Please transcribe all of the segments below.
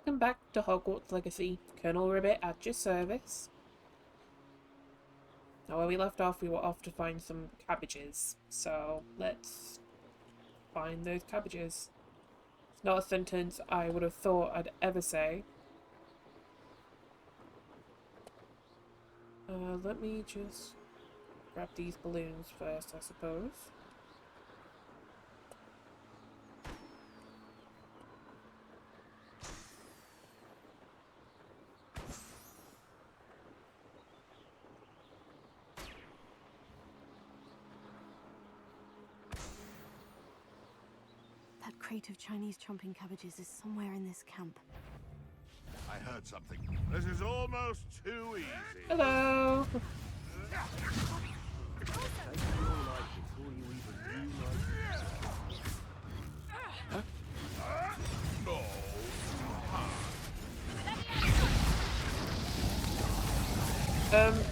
Welcome back to Hogwarts Legacy. Colonel Ribbit at your service. Now where we left off, we were off to find some cabbages. So let's find those cabbages. It's not a sentence I would have thought I'd ever say. Let me just grab these balloons first, I suppose. That crate of Chinese chomping cabbages is somewhere in this camp. I heard something. This is almost too easy. Hello!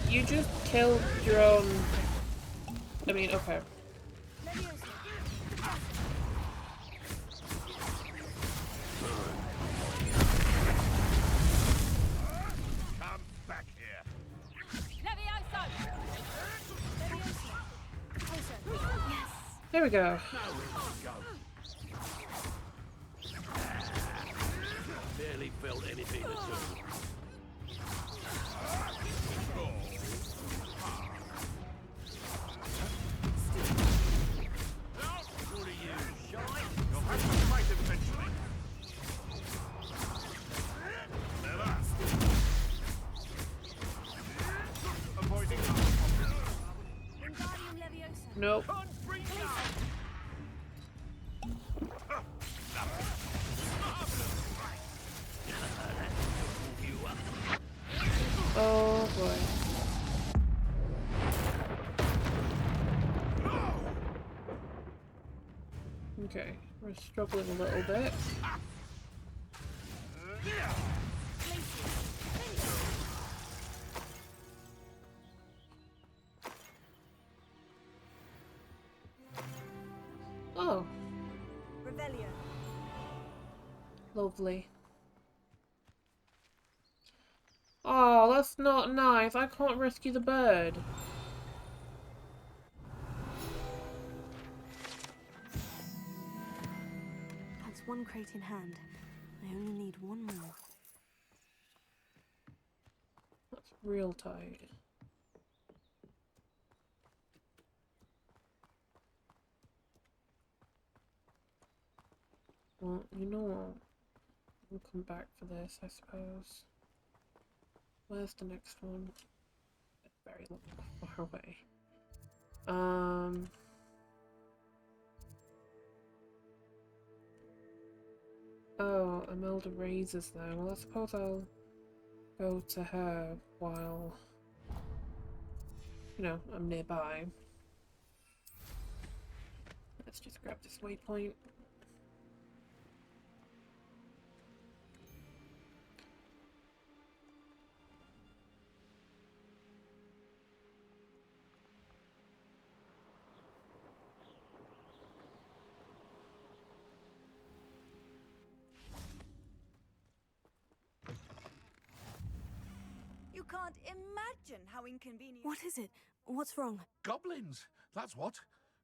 You just killed your own... I mean, okay. Come back here. There we go. Barely felt anything at all. What are you, shy? You'll have to fight eventually. Never. Avoiding Nope. Oh boy. Okay, we're struggling a little bit. Oh, lovely. Oh, that's not nice. I can't rescue the bird. That's one crate in hand. I only need one more. That's real tight. Well, you know what? We'll come back for this, I suppose. Where's the next one? It's very far away. Oh, Imelda raises there. Well, I suppose I'll go to her while, you know, I'm nearby. Let's just grab this waypoint. You can't imagine how inconvenient. What is it? What's wrong? goblins. That's what.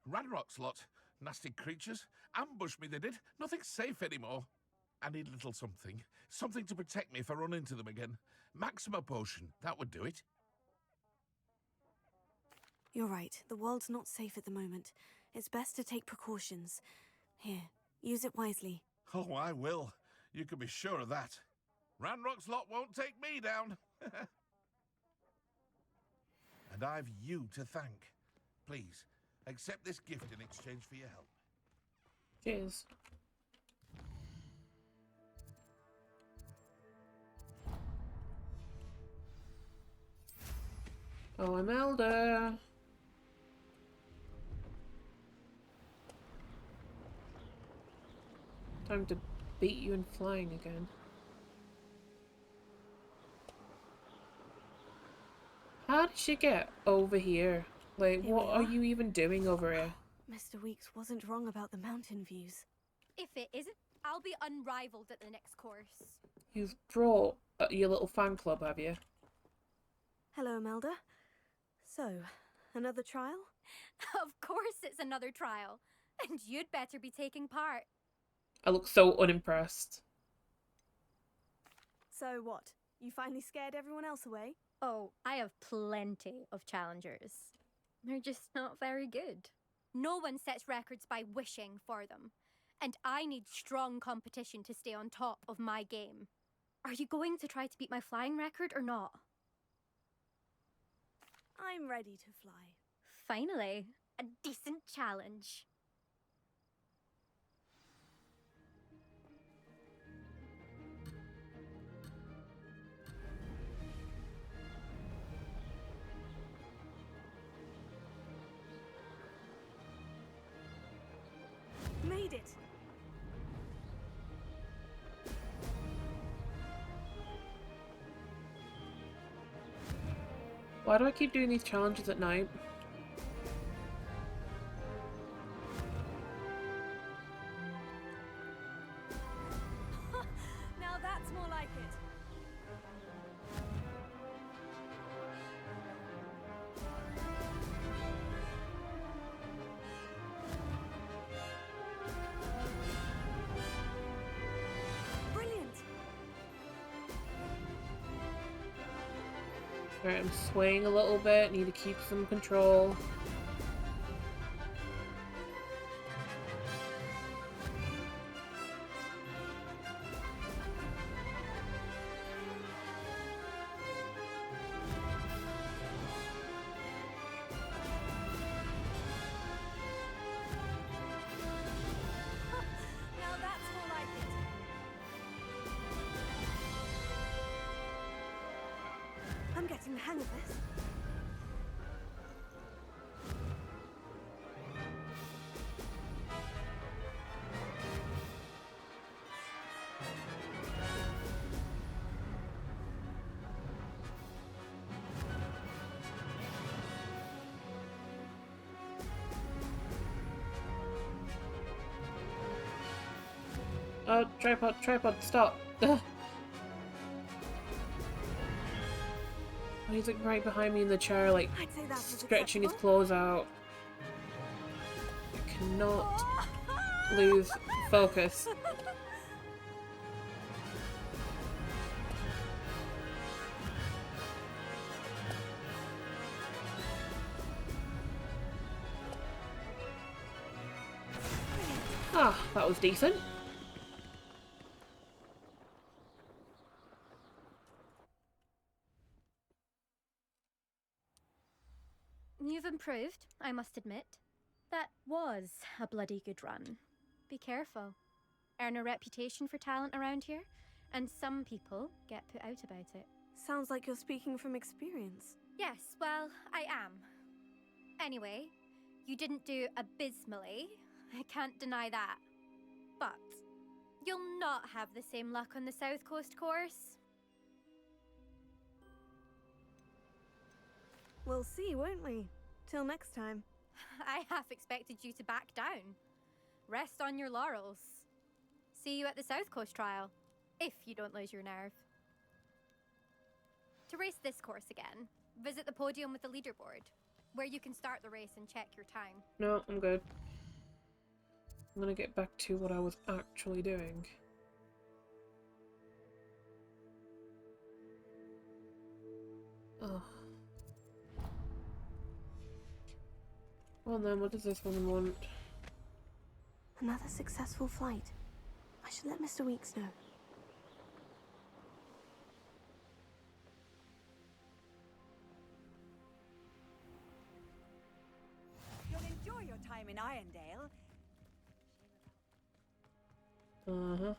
Ranrock's lot. Nasty creatures. Ambushed me, they did. Nothing's safe anymore. I need a little something. Something to protect me if I run into them again. Maxima potion. That would do it. You're right. The world's not safe at the moment. It's best to take precautions. Here, use it wisely. Oh, I will. You can be sure of that. Ranrock's lot won't take me down. And I've you to thank. Please, accept this gift in exchange for your help. Cheers. Oh, Imelda. Time to beat you in flying again. How did she get over here? Like, Here what we are are. you even doing over here? Mr. Weeks wasn't wrong about the mountain views. If it isn't, I'll be unrivaled at the next course. You've brought your little fan club, have you? Hello, Imelda. So, another trial? Of course it's another trial. And you'd better be taking part. I look so unimpressed. So what? You finally scared everyone else away? Oh, I have plenty of challengers. They're just not very good. No one sets records by wishing for them. And I need strong competition to stay on top of my game. Are you going to try to beat my flying record or not? I'm ready to fly. Finally, a decent challenge. Made it! Why do I keep doing these challenges at night? Now that's more like it. Brilliant! Alright, I'm swaying a little bit. Need to keep some control. Now that's more like it. I'm getting the hang of this. Tripod, stop. Ugh. Oh, he's like right behind me in the chair, like I'd say that was stretching his acceptable. claws out. I cannot lose focus. Ah, that was decent. You've improved, I must admit. That was a bloody good run. Be careful. Earn a reputation for talent around here, and some people get put out about it. Sounds like you're speaking from experience. Yes, well, I am. Anyway, you didn't do abysmally. I can't deny that. But you'll not have the same luck on the South Coast course. We'll see, won't we? Till next time. I half expected you to back down. Rest on your laurels. See you at the South Coast trial, if you don't lose your nerve. To race this course again, visit the podium with the leaderboard, where you can start the race and check your time. No, I'm good. I'm gonna get back to what I was actually doing. Oh. Well then, what does this woman want? Another successful flight. I should let Mr. Weeks know. You'll enjoy your time in Irondale. Uh-huh.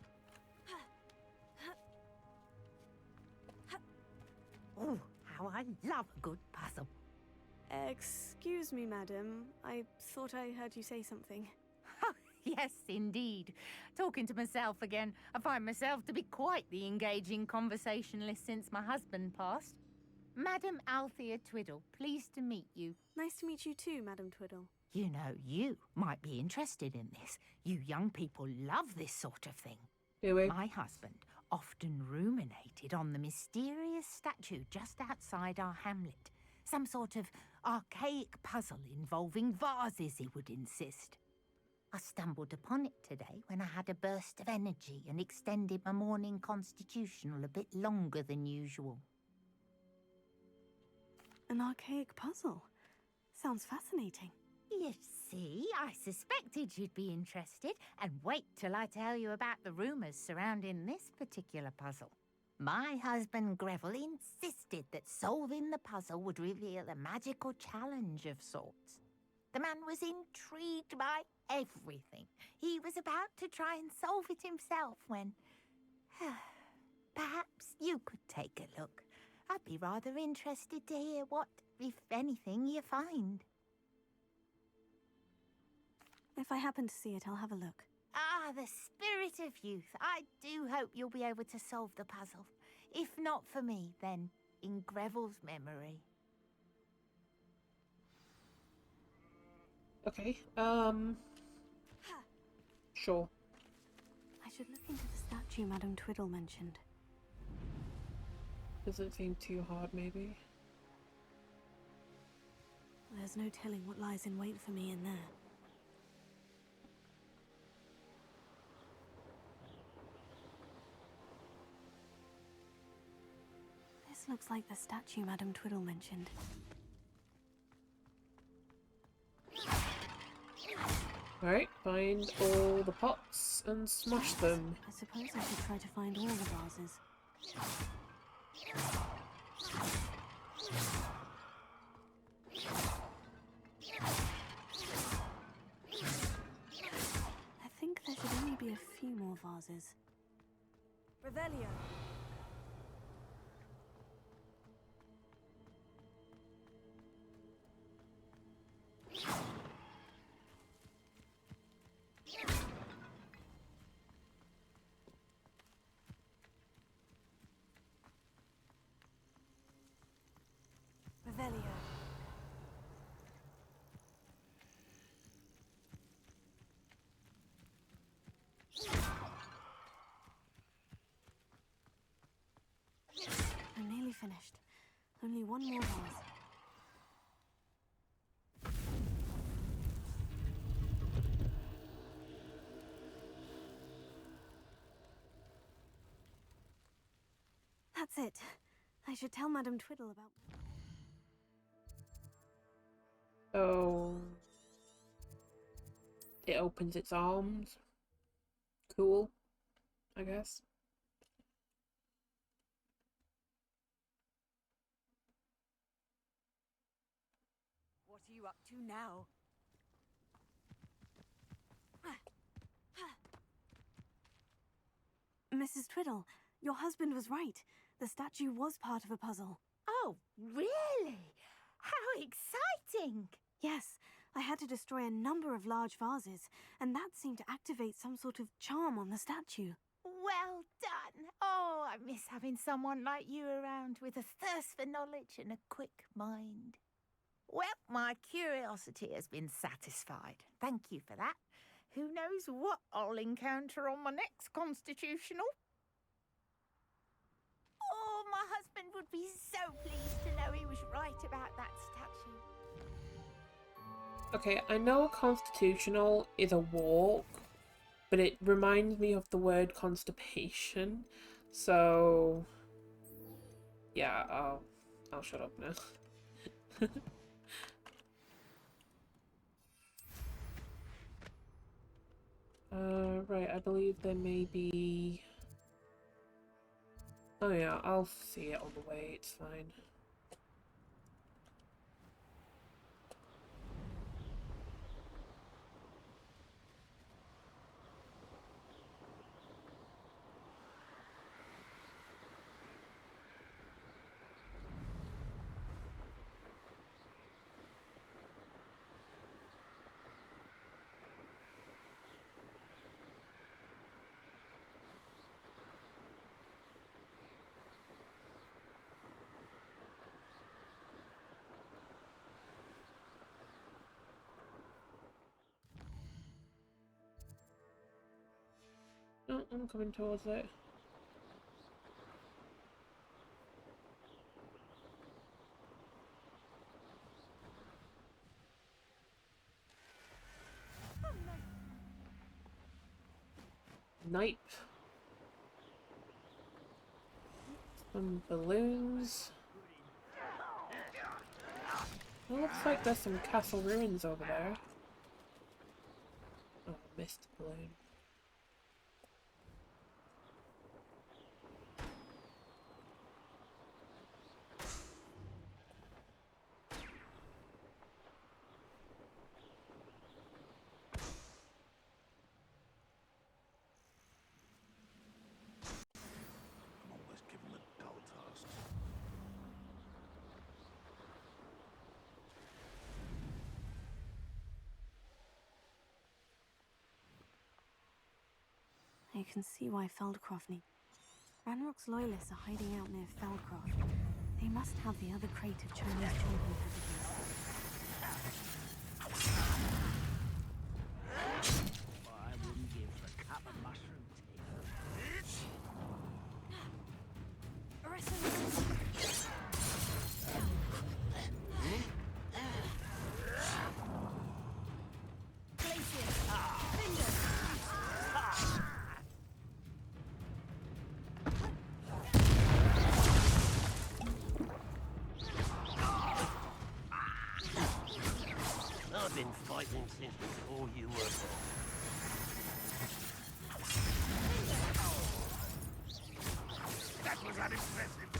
Oh, how I love a good puzzle. Excuse me, madam. I thought I heard you say something. Yes, indeed. Talking to myself again. I find myself to be quite the engaging conversationalist since my husband passed. Madam Althea Twiddle, pleased to meet you. Nice to meet you too, Madam Twiddle. You know, you might be interested in this. You young people love this sort of thing. Do we? My husband often ruminated on the mysterious statue just outside our hamlet. Some sort of archaic puzzle involving vases, he would insist. I stumbled upon it today when I had a burst of energy and extended my morning constitutional a bit longer than usual. An archaic puzzle. Sounds fascinating. You see, I suspected you'd be interested, and wait till I tell you about the rumours surrounding this particular puzzle. My husband Greville insisted that solving the puzzle would reveal a magical challenge of sorts. The man was intrigued by everything. He was about to try and solve it himself when... Perhaps you could take a look. I'd be rather interested to hear what, if anything, you find. If I happen to see it, I'll have a look. Ah, the spirit of youth. I do hope you'll be able to solve the puzzle. If not for me, then in Greville's memory. Okay, sure. I should look into the statue Madame Twiddle mentioned. Doesn't seem too hard, maybe. There's no telling what lies in wait for me in there. This looks like the statue Madame Twiddle mentioned. Alright, find all the pots and smash them. I suppose I should try to find all the vases. I think there should only be a few more vases. Revelio. Revelio. I'm nearly finished. Only one more vase. That's it. I should tell Madame Twiddle about... Oh. It opens its arms. Cool, I guess. What are you up to now? Mrs. Twiddle, your husband was right. The statue was part of a puzzle. Oh, really? How exciting! Yes, I had to destroy a number of large vases, and that seemed to activate some sort of charm on the statue. Well done. Oh, I miss having someone like you around with a thirst for knowledge and a quick mind. Well, my curiosity has been satisfied. Thank you for that. Who knows what I'll encounter on my next constitutional? Oh, my husband would be so pleased to know he was right about that statue. Okay, I know a constitutional is a walk, but it reminds me of the word constipation. So, yeah, I'll shut up now. Right, I believe there may be... Oh yeah, I'll see it on the way, it's fine. Oh, I'm coming towards it. Night. Some balloons. It looks like there's some castle ruins over there. Oh, I missed the balloon. I'm always given the dull tasks. You can see why Feldcroft need. Ranrock's loyalists are hiding out near Feldcroft. They must have the other crate of Chinese chomping packages. I wouldn't give a cup of mushroom tea. I've been fighting since before you were born. That was unimpressive.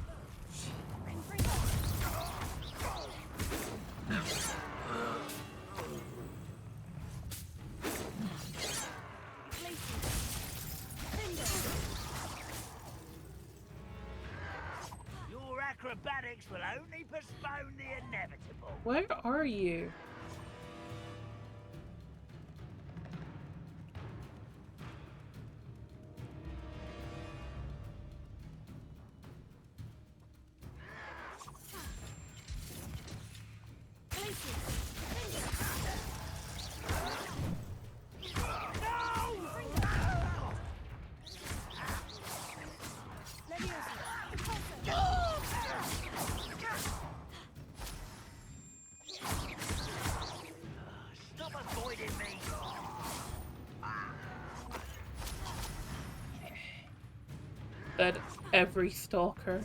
Your acrobatics will only postpone the inevitable. Where are you? Stop avoiding me. That every stalker.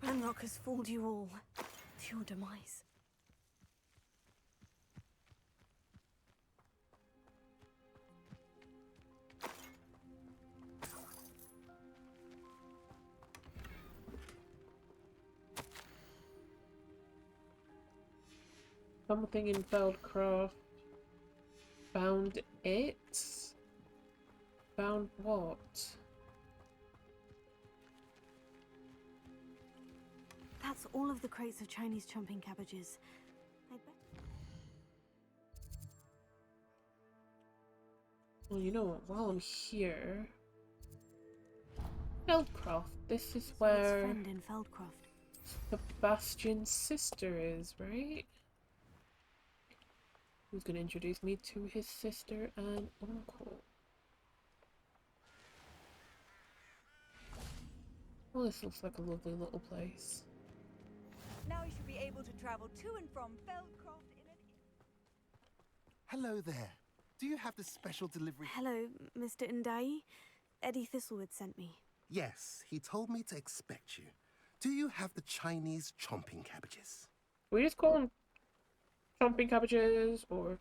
Ranrock has fooled you all to your demise. Something in Feldcroft. Found it? Found what? That's all of the crates of Chinese chomping cabbages. I bet. Well, you know what? While I'm here... Feldcroft. This is Its where friend in Feldcroft. Sebastian's sister is, right? Who's gonna introduce me to his sister and uncle? Well, this looks like a lovely little place. Now you should be able to travel to and from Feldcroft in an... Hello there. Do you have the special delivery? Hello, Mr. Indai. Eddie Thistlewood sent me. Yes, he told me to expect you. Do you have the Chinese chomping cabbages? We just call them chomping cabbages or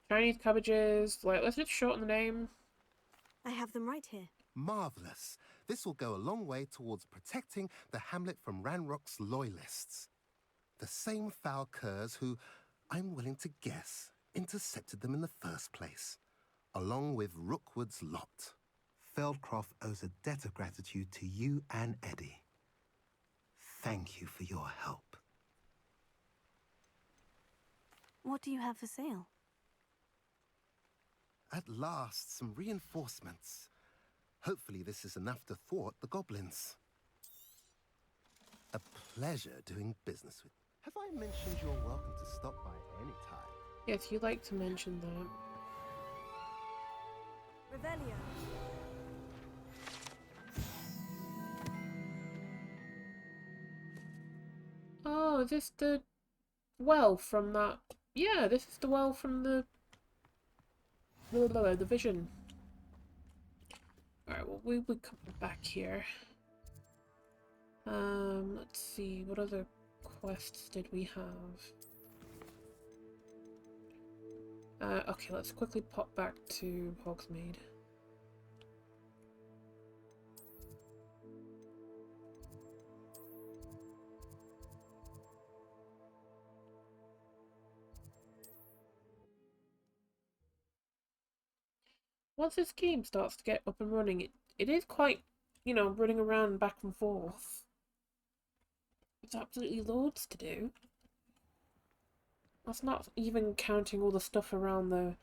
Chinese cabbages. Like, let's just shorten the name. I have them right here. Marvelous. This will go a long way towards protecting the hamlet from Ranrock's loyalists. The same foul curs who, I'm willing to guess, intercepted them in the first place, along with Rookwood's lot. Feldcroft owes a debt of gratitude to you and Eddie. Thank you for your help. What do you have for sale? At last, some reinforcements. Hopefully this is enough to thwart the goblins. A pleasure doing business with you. Have I mentioned you're welcome to stop by any time? Yes, you like to mention that. Revelio. Oh, is this the well from that? Yeah, this is the well from the vision. Alright, well, we would come back here. Let's see, what other quests did we have? Okay, let's quickly pop back to Hogsmeade. Once this game starts to get up and running, it is quite, you know, running around back and forth. It's absolutely loads to do. That's not even counting all the stuff around the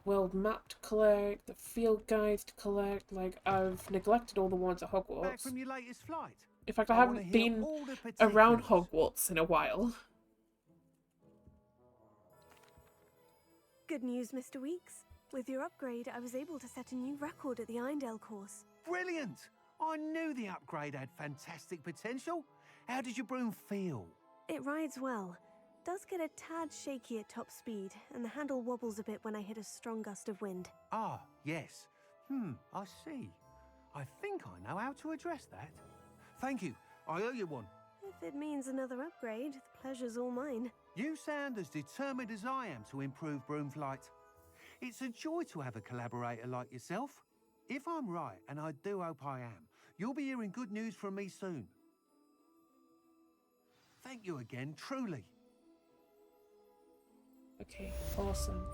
world map to collect, the field guides to collect. Like, I've neglected all the ones at Hogwarts. Back from your latest flight? In fact, I wanna haven't hear been all the around particulars. Hogwarts in a while. Good news, Mr. Weeks. With your upgrade, I was able to set a new record at the Irondale course. Brilliant! I knew the upgrade had fantastic potential. How did your broom feel? It rides well. Does get a tad shaky at top speed, and the handle wobbles a bit when I hit a strong gust of wind. Ah, yes. I see. I think I know how to address that. Thank you. I owe you one. If it means another upgrade, the pleasure's all mine. You sound as determined as I am to improve broom flight. It's a joy to have a collaborator like yourself. If I'm right, and I do hope I am, you'll be hearing good news from me soon. Thank you again, truly. Okay, awesome.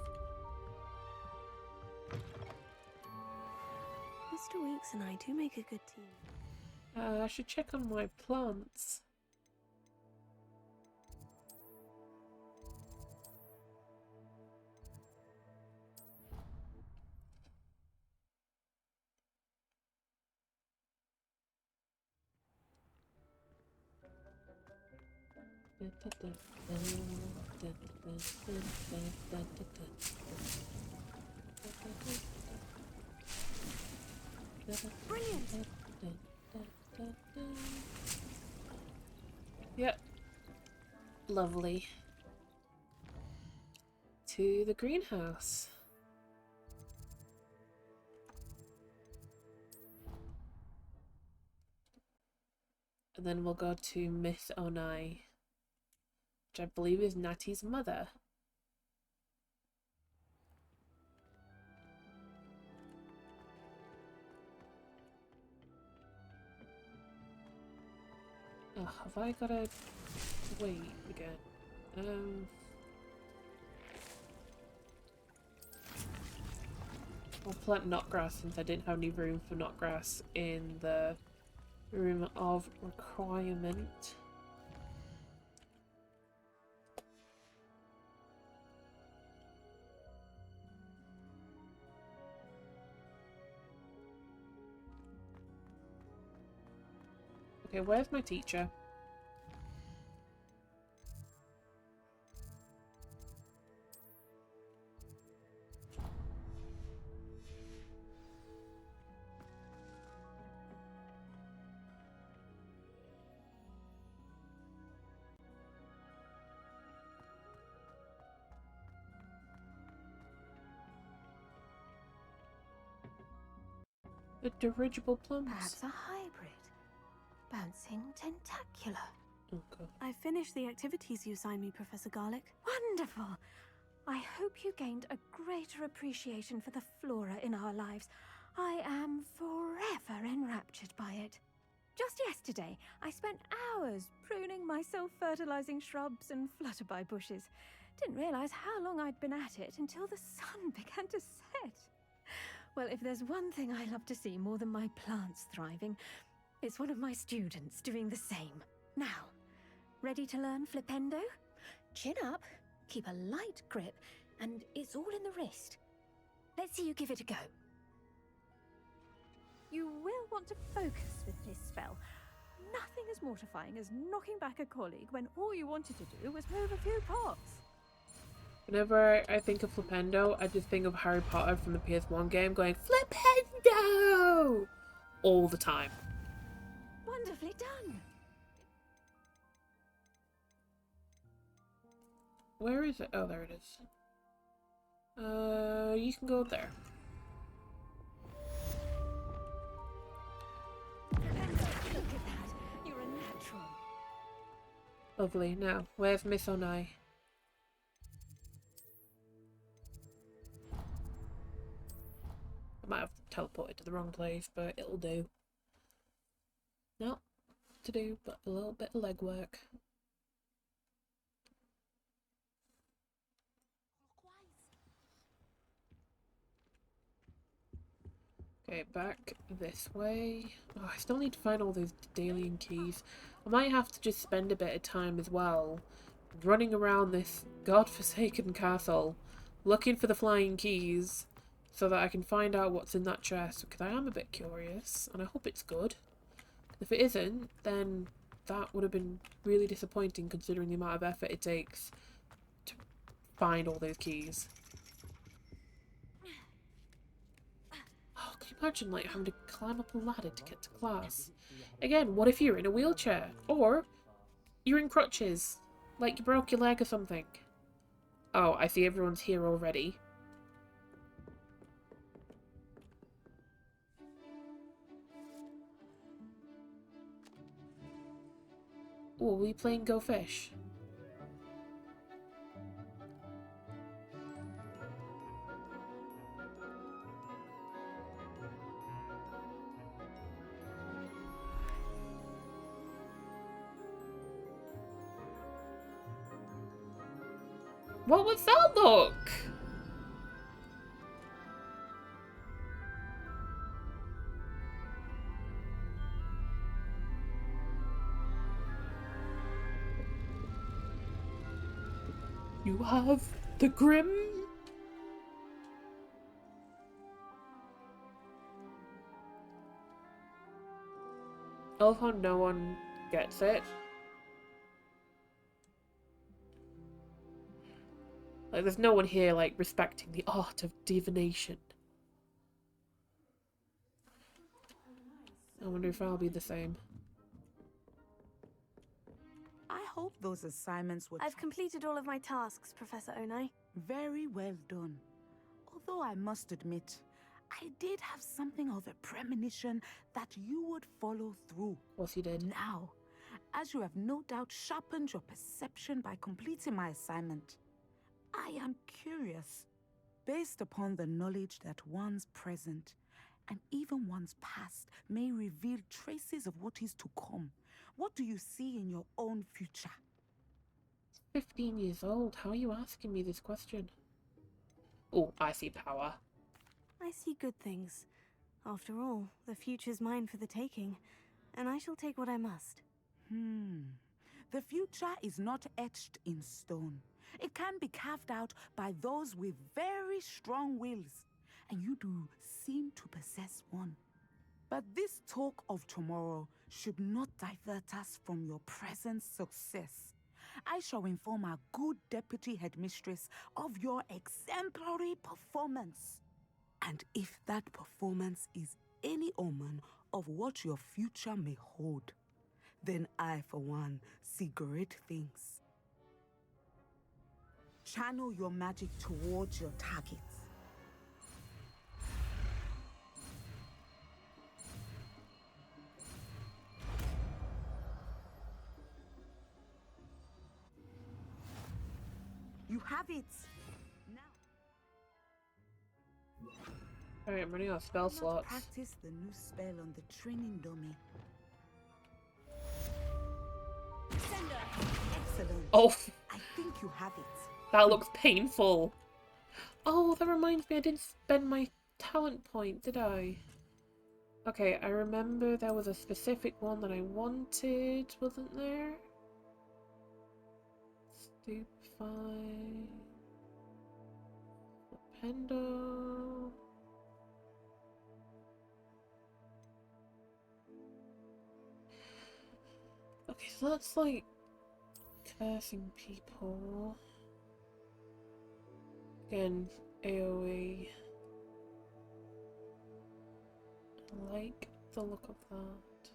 Mr. Weeks and I do make a good team. I should check on my plants. Brilliant! Yep. Lovely. To the greenhouse. And then we'll go to Miss Onai, which I believe is Natty's mother. Oh, have I gotta wait again? I'll plant knotgrass since I didn't have any room for knotgrass in the room of requirement. Okay, where's my teacher? The dirigible plums. Perhaps a hybrid. Bouncing tentacular. Okay. I finished the activities you assigned me, Professor Garlick. Wonderful! I hope you gained a greater appreciation for the flora in our lives. I am forever enraptured by it. Just yesterday, I spent hours pruning my self-fertilizing shrubs and flutterby bushes. Didn't realize how long I'd been at it until the sun began to set. Well, if there's one thing I love to see more than my plants thriving, it's one of my students doing the same. Now, ready to learn Flipendo? Chin up, keep a light grip, and it's all in the wrist. Let's see you give it a go. You will want to focus with this spell. Nothing as mortifying as knocking back a colleague when all you wanted to do was move a few pots. Whenever I think of Flipendo, I just think of Harry Potter from the PS1 game going, Flipendo! All the time. Wonderfully done. Where is it? Oh, there it is. You can go there. Look at that. You're a natural. Lovely. Now, where's Miss Onai? I might have teleported to the wrong place, but it'll do. Not to do, but a little bit of legwork. Okay, back this way. Oh, I still need to find all those Daedalian keys. I might have to just spend a bit of time as well running around this godforsaken castle looking for the flying keys so that I can find out what's in that chest, because I am a bit curious and I hope it's good. If it isn't, then that would have been really disappointing considering the amount of effort it takes to find all those keys. Oh, can you imagine like having to climb up a ladder to get to class? Again, what if you're in a wheelchair? Or you're in crutches, like you broke your leg or something. Oh, I see everyone's here already. Oh, are we playing Go Fish? What was that look? You have the Grim. I love how no one gets it. Like, there's no one here, like, respecting the art of divination. I wonder if I'll be the same. I hope those assignments were I've completed all of my tasks, Professor Onai. very well done. Although I must admit, I did have something of a premonition that you would follow through. Of course you did. Now, as you have no doubt sharpened your perception by completing my assignment, I am curious, based upon the knowledge that one's present and even one's past may reveal traces of what is to come. What do you see in your own future? 15 years old. How are you asking me this question? Oh, I see power. I see good things. After all, the future's mine for the taking, and I shall take what I must. The future is not etched in stone. It can be carved out by those with very strong wills, and you do seem to possess one. But this talk of tomorrow should not divert us from your present success. I shall inform our good deputy headmistress of your exemplary performance. And if that performance is any omen of what your future may hold, then I, for one, see great things. Channel your magic towards your targets. You have it! Now, Alright, I'm running out of spell let's slots. practice the new spell on the training dummy. Excellent. Oh, I think you have it. that looks painful. Oh, that reminds me, I didn't spend my talent point, did I? Okay, I remember there was a specific one that I wanted, wasn't there? Stupefy. Flipendo. Okay, so that's like cursing people. Again, AoE. I like the look of that.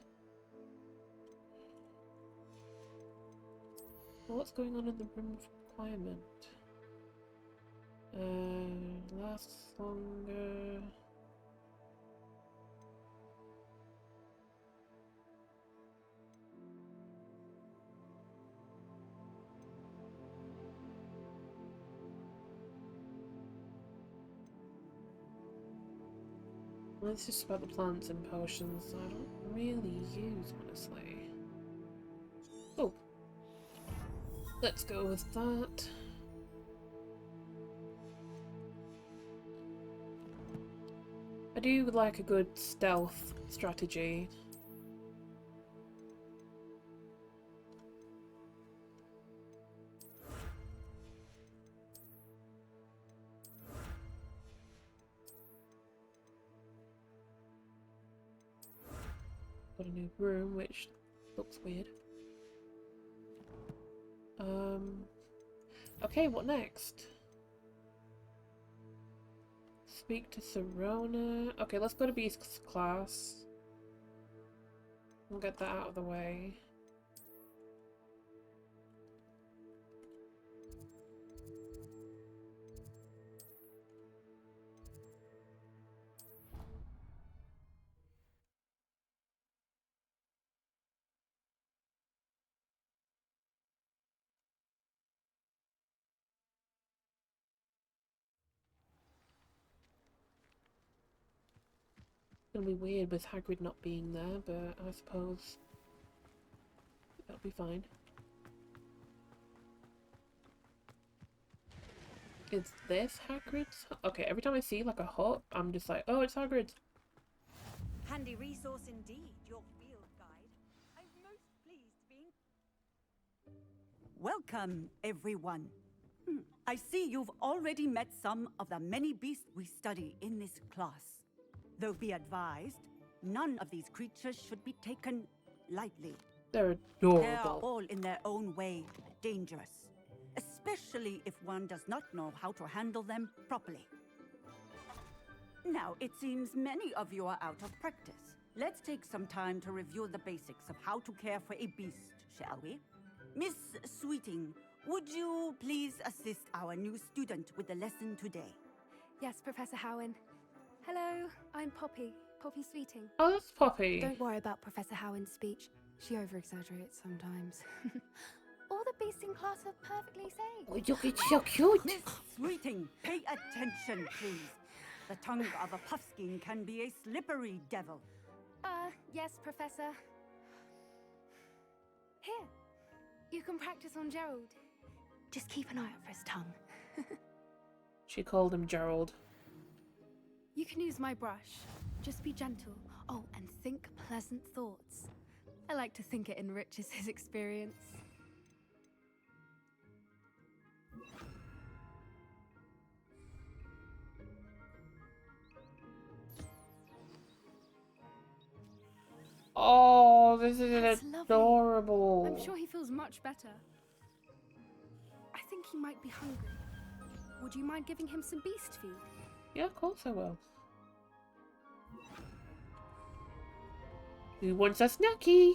What's going on in the room of requirement? Lasts longer. Well, it's just about the plants and potions I don't really use, honestly. Oh, let's go with that. I do like a good stealth strategy. Got a new room, which looks weird. Okay, what next? Speak to Serona. Okay, let's go to Beast's class. We'll get that out of the way. It's gonna be weird with Hagrid not being there, but I suppose that'll be fine. Is this Hagrid's? Okay, every time I see like a hut, I'm just like, oh, it's Hagrid's. Handy resource indeed, your field guide. I'm most pleased to be. Welcome, everyone. I see you've already met some of the many beasts we study in this class. Though be advised, none of these creatures should be taken lightly. They're They are adorable. all in their own way dangerous, especially if one does not know how to handle them properly. Now, it seems many of you are out of practice. Let's take some time to review the basics of how to care for a beast, shall we? Miss Sweeting, would you please assist our new student with the lesson today? Yes, Professor Howen. Hello, I'm Poppy. Poppy Sweeting. Oh, that's Poppy. Don't worry about Professor Howen's speech. She over-exaggerates sometimes. All the beasts in class are perfectly safe. Oh, look, it's so cute. Miss Sweeting, pay attention, please. The tongue of a puffskein can be a slippery devil. Yes, Professor. Here, you can practice on Gerald. Just keep an eye out for his tongue. She called him Gerald. You can use my brush. Just be gentle. Oh, and think pleasant thoughts. I like to think it enriches his experience. Oh, this is That's lovely. adorable. I'm sure he feels much better. I think he might be hungry. Would you mind giving him some beast food? Yeah, of course I will. Who wants a snacky?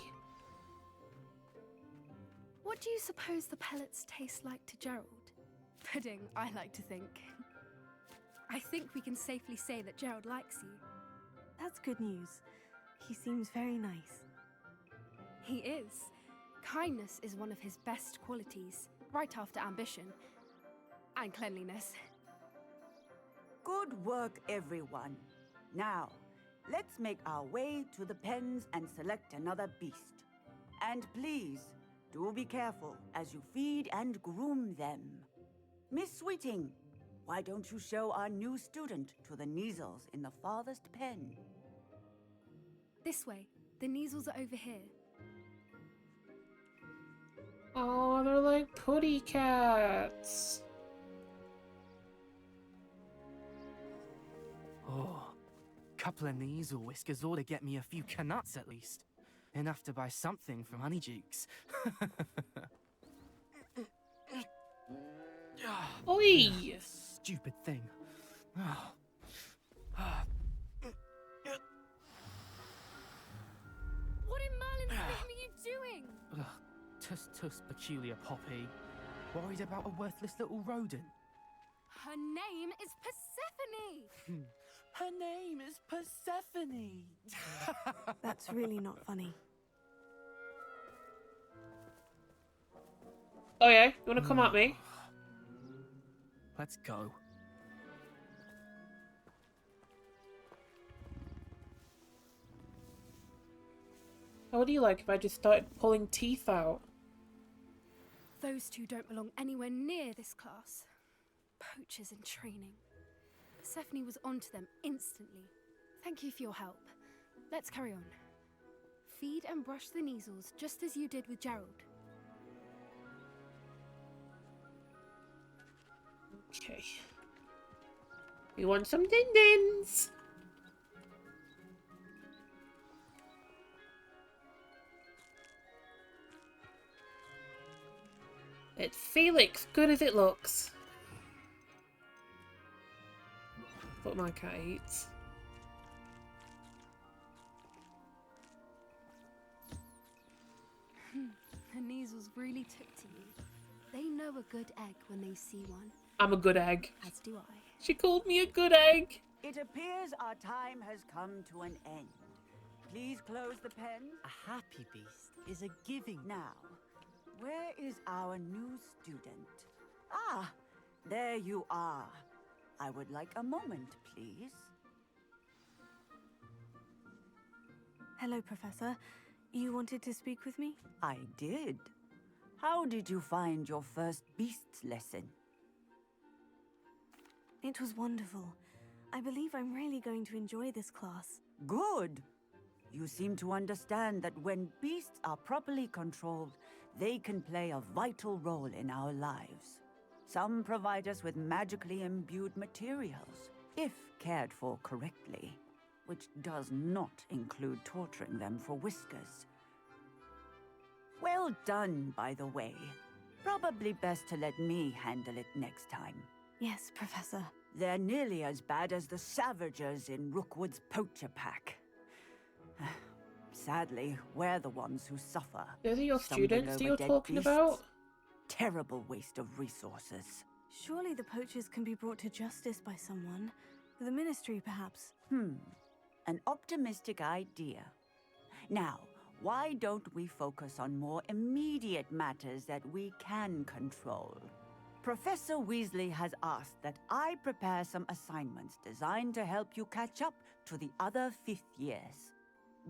What do you suppose the pellets taste like to Gerald? Pudding, I like to think. I think we can safely say that Gerald likes you. That's good news. He seems very nice. He is. Kindness is one of his best qualities, right after ambition and cleanliness. Good work, everyone. Now, let's make our way to the pens and select another beast. And please, do be careful as you feed and groom them. Miss Sweeting, why don't you show our new student to the Neasels in the farthest pen? This way. The Neasels are over here. Oh, they're like putty cats. Oh, couple of Neasel whiskers ought to get me a few canuts at least. Enough to buy something from Honeydukes. Oi! Stupid thing. What in Merlin's name are you doing? Tuss tuss, peculiar Poppy. Worried about a worthless little rodent? Her name is Persephone! Her name is Persephone. That's really not funny. Oh yeah, you wanna come at me? Let's go. How would you like if I just started pulling teeth out? Those two don't belong anywhere near this class. Poachers in training. Persephone was onto them instantly. Thank you for your help. Let's carry on. Feed and brush the Neasels just as you did with Gerald. Okay. We want some din-dins! It's Felix, good as it looks. What my cat eats. The Neasels really took to you. They know a good egg when they see one. I'm a good egg. As do I. She called me a good egg. It appears our time has come to an end. Please close the pen. A happy beast is a giving. Now, where is our new student? Ah, there you are. I would like a moment, please. Hello, Professor. You wanted to speak with me? I did. How did you find your first beasts lesson? It was wonderful. I believe I'm really going to enjoy this class. Good. You seem to understand that when beasts are properly controlled, they can play a vital role in our lives. Some provide us with magically imbued materials, if cared for correctly, which does not include torturing them for whiskers. Well done, by the way. Probably best to let me handle it next time. Yes, Professor. They're nearly as bad as the Savagers in Rookwood's poacher pack. Sadly, we're the ones who suffer. Those are your stumbling students that over you're dead talking beasts. about? Terrible waste of resources. Surely the poachers can be brought to justice by someone. The Ministry, perhaps. An optimistic idea. Now, why don't we focus on more immediate matters that we can control? Professor Weasley has asked that I prepare some assignments designed to help you catch up to the other 5th years.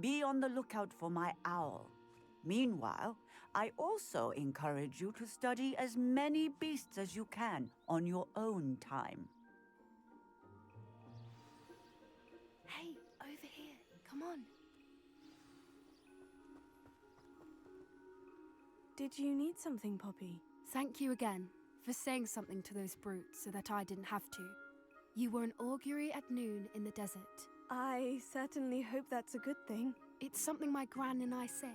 Be on the lookout for my owl. Meanwhile, I also encourage you to study as many beasts as you can on your own time. Hey, over here. Come on. Did you need something, Poppy? Thank you again for saying something to those brutes so that I didn't have to. You were an augury at noon in the desert. I certainly hope that's a good thing. It's something my gran and I say.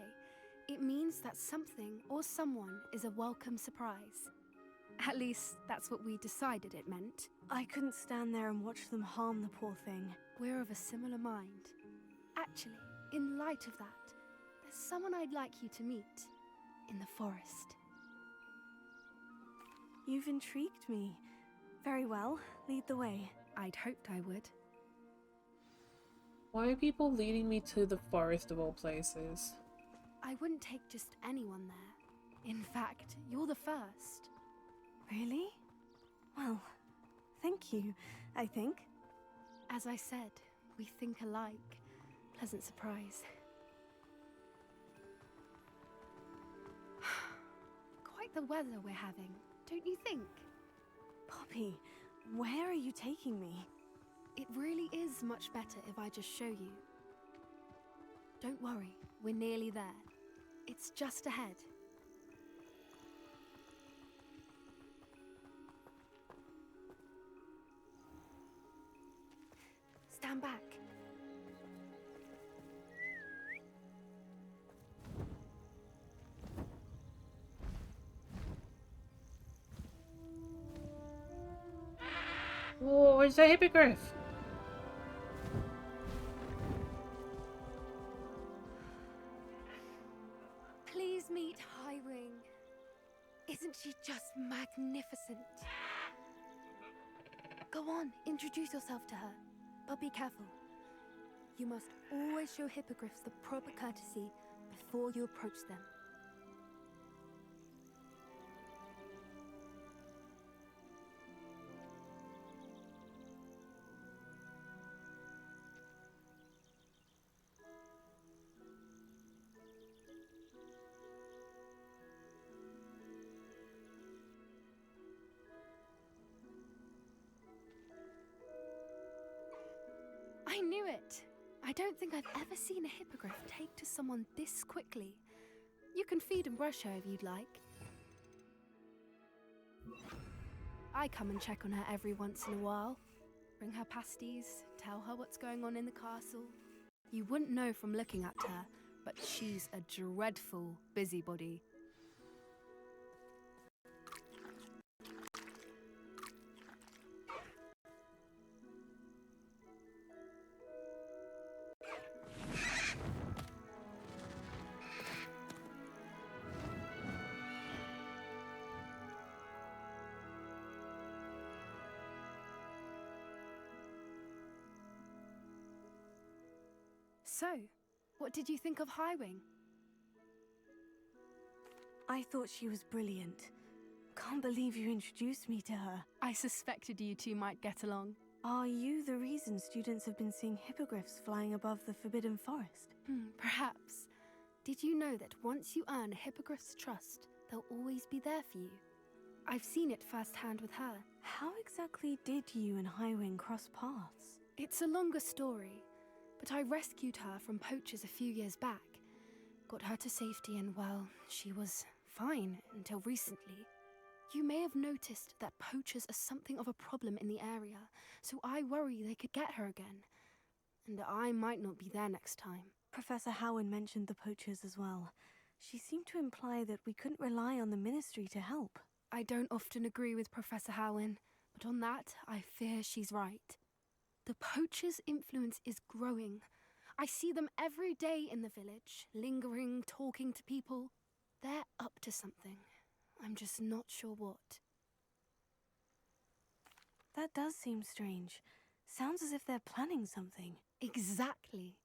It means that something or someone is a welcome surprise. At least, that's what we decided it meant. I couldn't stand there and watch them harm the poor thing. We're of a similar mind. Actually, in light of that, there's someone I'd like you to meet in the forest. You've intrigued me. Very well, lead the way. I'd hoped I would. Why are people leading me to the forest of all places? I wouldn't take just anyone there. In fact, you're the first. Really? Well, thank you, I think. As I said, we think alike. Pleasant surprise. Quite the weather we're having, don't you think? Poppy, where are you taking me? It really is much better if I just show you. Don't worry, we're nearly there. It's just ahead. Stand back. Oh, it's a hippogriff. Please meet Highwing. Isn't she just magnificent? Go on, introduce yourself to her. But be careful. You must always show hippogriffs the proper courtesy before you approach them. I knew it! I don't think I've ever seen a hippogriff take to someone this quickly. You can feed and brush her if you'd like. I come and check on her every once in a while. Bring her pasties, tell her what's going on in the castle. You wouldn't know from looking at her, but she's a dreadful busybody. So, what did you think of Highwing? I thought she was brilliant. Can't believe you introduced me to her. I suspected you two might get along. Are you the reason students have been seeing hippogriffs flying above the Forbidden Forest? Perhaps. Did you know that once you earn a hippogriff's trust, they'll always be there for you? I've seen it firsthand with her. How exactly did you and Highwing cross paths? It's a longer story, but I rescued her from poachers a few years back. Got her to safety and, well, she was fine until recently. You may have noticed that poachers are something of a problem in the area, so I worry they could get her again. And I might not be there next time. Professor Howin mentioned the poachers as well. She seemed to imply that we couldn't rely on the Ministry to help. I don't often agree with Professor Howin, but on that, I fear she's right. The poachers' influence is growing. I see them every day in the village, lingering, talking to people. They're up to something. I'm just not sure what. That does seem strange. Sounds as if they're planning something. Exactly.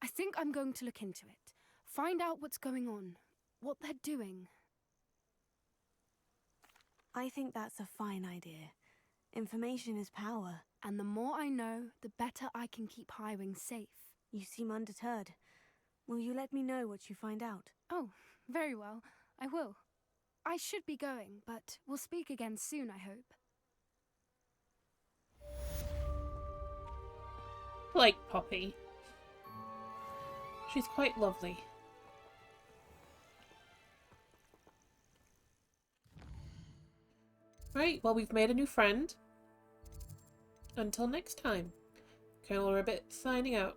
I think I'm going to look into it. Find out what's going on, what they're doing. I think that's a fine idea. Information is power. And the more I know, the better I can keep Highwing safe. You seem undeterred. Will you let me know what you find out? Oh, very well. I will. I should be going, but we'll speak again soon, I hope. Like Poppy. She's quite lovely. Right, well, we've made a new friend. Until next time, Colonel Ribbit signing out.